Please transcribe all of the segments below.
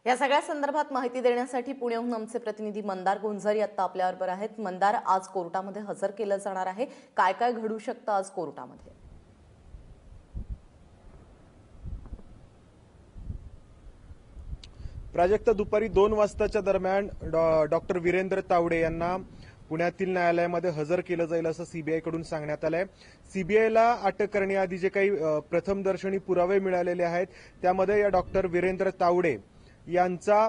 या सगळ्या संदर्भात माहिती देण्यासाठी पुण्याहून आमचे प्रतिनिधी मंदार गुंजारी आता आपल्याबरोबर आहेत। मंदार, आज कोर्टामध्ये हजर केलं जाणार आहे, काय काय घडू शकतं आज कोर्टामध्ये? प्राजक्ता, दुपारी 2 वाजताच्या दरम्यान डॉक्टर वीरेंद्र तावडे यांना पुण्यातील न्यायालयामध्ये हजर केलं जाईल असं सीबीआय कडून सांगण्यात आलंय। सीबीआयला अटक करण्याआधी जे काही प्रथमदर्शनी पुरावे मिळालेले आहेत त्यामध्ये या डॉक्टर वीरेंद्र तावडे यांचा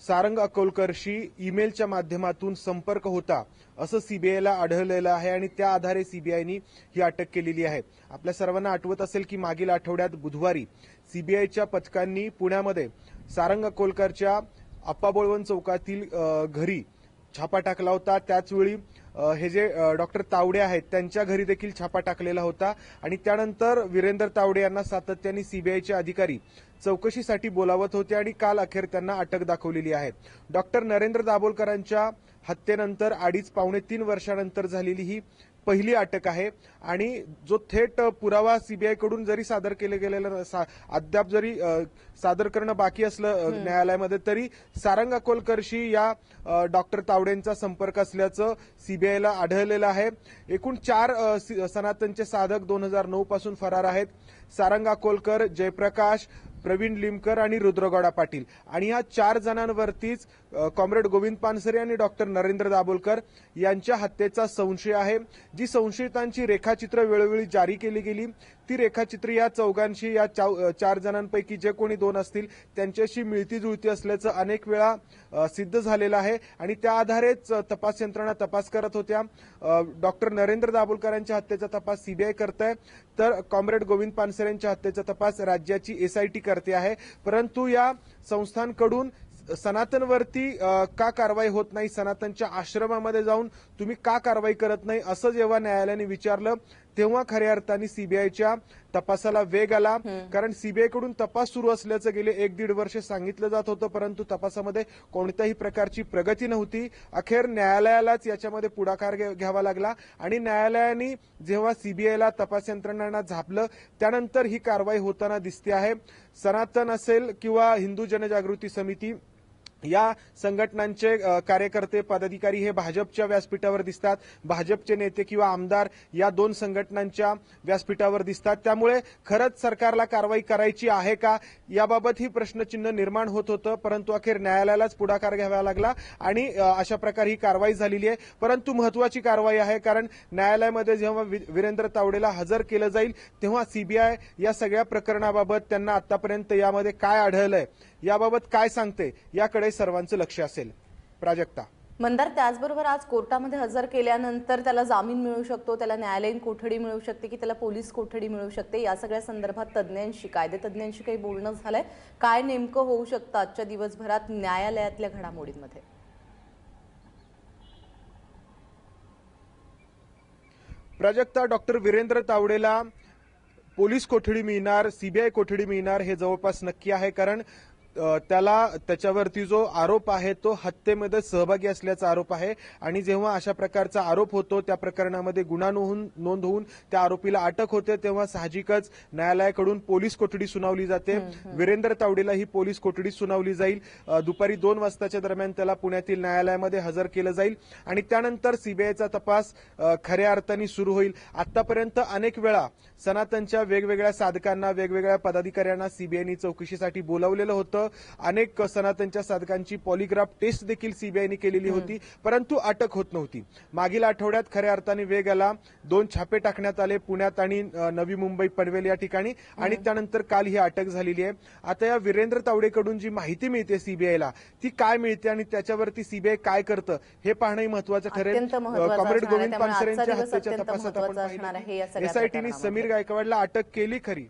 सारंग अकोलकरशी ईमेलच्या माध्यमातून संपर्क होता असं सीबीआयला आढळलेलं आहे आणि त्या आधारे सीबीआयनी ही अटक केलेली आहे। आपल्या सर्वांना आठवत असेल की मागील आठवड्यात बुधवारी सीबीआयच्या पथकांनी पुण्यामध्ये सारंग अकोलकरच्या आप्पा बोळवण चौकातील घरी छापा टाकला होता। त्याचवेळी हे जे डॉक्टर तावडे आहेत त्यांच्या घरी देखील छापा टाकलेला होता आणि त्यानंतर वीरेंद्र तावडे यांना सातत्याने सीबीआयचे अधिकारी चौकशीसाठी बोलावत होते आणि काल अखेर त्यांना अटक दाखवलेली आहे। डॉक्टर नरेंद्र दाभोलकरांच्या हत्येनंतर 2.5-3 वर्षानंतर झालेली ही पहिली अटक आहे आणि जो थेट पुरावा सीबीआय कडून जरी सादर केले गेलेलं अद्याप जरी सादर करणं बाकी असलं न्यायालयामध्ये तरी सारंग अकोलकरशी या डॉक्टर तावडेंचा संपर्क असल्याचं सीबीआयला आढळलेलं आहे। एकूण 4 सनातनचे साधक 2009 पासून फरार आहेत। सारंग अकोलकर, जयप्रकाश, प्रवीण लिमकर आणि रुद्रगौडा पाटील आणि या 4 जणांवरतीच कॉम्रेड गोविंद पानसरे आणि डॉक्टर नरेंद्र दाभोलकर यांच्या हत्येचा संशय आहे। जी संशयितांची रेखाचित्र वेळोवेळी जारी केली गेली ती रेखाचित्र या चौघांशी या 4 जणांपैकी जे कोणी 2 असतील त्यांच्याशी मिळती जुळती असल्याचं अनेक वेळा सिद्ध झालेलं आहे आणि त्या आधारेच तपास यंत्रणा तपास करत होत्या। डॉक्टर नरेंद्र दाभोलकरांच्या हत्येचा तपास सीबीआय करतंय तर कॉम्रेड गोविंद पानसरे यांच्या हत्येचा तपास राज्याची एसआयटी करते आहे। परंतु या संस्थांकडून सनातनवरती का कारवाई होत नाही, सनातनच्या आश्रमामध्ये जाऊन तुम्ही का कारवाई करत नाही असं जेव्हा न्यायालयाने विचारलं तेव्हा खऱ्या अर्थाने सीबीआयच्या तपासाला वेग आला। कारण सीबीआय कडून तपास सुरू असल्याचं गेले 1-1.5 वर्ष सांगितलं जात होतं परंतु तपासामध्ये कोणत्याही प्रकारची प्रगती नव्हती। अखेर न्यायालयालाच याच्यामध्ये पुढाकार घ्यावा लागला आणि न्यायालयाने जेव्हा सीबीआयला तपास यंत्रणांना झापलं त्यानंतर ही कारवाई होताना दिसते आहे। सनातन असेल किंवा हिंदू जनजागृती समिती या संघटनांचे कार्यकर्ते पदाधिकारी हे भाजपच्या व्यासपीठावर दिसतात, भाजपचे नेते किंवा आमदार या 2 संघटनांच्या व्यासपीठावर दिसतात। त्यामुळे खरंच सरकारला कारवाई करायची आहे का याबाबत ही प्रश्नचिन्ह निर्माण होत होतं परंतु अखेर न्यायालयालाच पुढाकार घ्यावा लागला आणि अशा प्रकारे ही कारवाई झालेली आहे। परंतु महत्वाची कारवाई आहे कारण न्यायालयामध्ये जेव्हा वीरेंद्र तावडेला हजर केलं जाईल तेव्हा सीबीआय या सगळ्या प्रकरणाबाबत त्यांना आतापर्यंत यामध्ये काय आढळलंय याबाबत काय सांगते याकडे सर्वांचं लक्ष असेल। प्राजक्ता, मंदार, त्याचबरोबर आज कोर्टामध्ये हजर केल्यानंतर त्याला जामीन मिळू शकतो, त्याला न्यायालयीन कोठडी मिळू शकते की त्याला पोलीस कोठडी मिळू शकते, या सगळ्या संदर्भात तज्ञांशी कायदेतज्ञांशी काही बोलणं झालंय? काय नेमकं होऊ शकतं आजच्या दिवसभरात न्यायालयातल्या घडामोडींमध्ये? प्राजक्ता, डॉक्टर वीरेंद्र तावडेला पोलीस कोठडी मिळणार, सीबीआय कोठडी मिळणार हे जवळपास नक्की आहे कारण त्याच्यावरती जो आरोप आहे तो हत्येमध्ये सहभागी असल्याचा आरोप आहे आणि जेव्हा अशा प्रकारचा आरोप होतो त्या प्रकरणामध्ये गुन्हा नोंद होऊन त्या आरोपीला अटक होते तेव्हा साहजिकच न्यायालयाकडून पोलीस कोठडी सुनावली जाते। वीरेंद्र तावडेला ही पोलीस कोठडी सुनावली जाईल। दुपारी 2 वाजताच्या दरम्यान त्याला पुण्यातील न्यायालयामध्ये हजर केलं जाईल आणि त्यानंतर सीबीआयचा तपास खऱ्या अर्थाने सुरू होईल। आतापर्यंत अनेक वेळा सनातनच्या वेगवेगळ्या साधकांना, वेगवेगळ्या पदाधिकाऱ्यांना सीबीआयनी चौकशीसाठी बोलावलेलं होतं। अनेक सनातनच्या साधकांची पॉलिग्राफ टेस्ट देखील सीबीआयने केलेली होती परंतु अटक होत नव्हती। मागील आठवड्यात खऱ्या अर्थाने वेग आला, 2 छापे टाकण्यात आले पुण्यात आणि नवी मुंबई पनवेल या ठिकाणी आणि त्यानंतर काल ही अटक झालेली आहे। आता या वीरेंद्र तावडेकडून जी माहिती मिळते सीबीआयला ती काय मिळते आणि त्याच्यावरती सीबीआय काय करतं हे पाहणंही महत्वाचं ठरेल। कॉम्रेड गोविंद पानसरे यांच्या हत्येच्या तपासात आपण एसआयटीने समीर गायकवाडला अटक केली खरी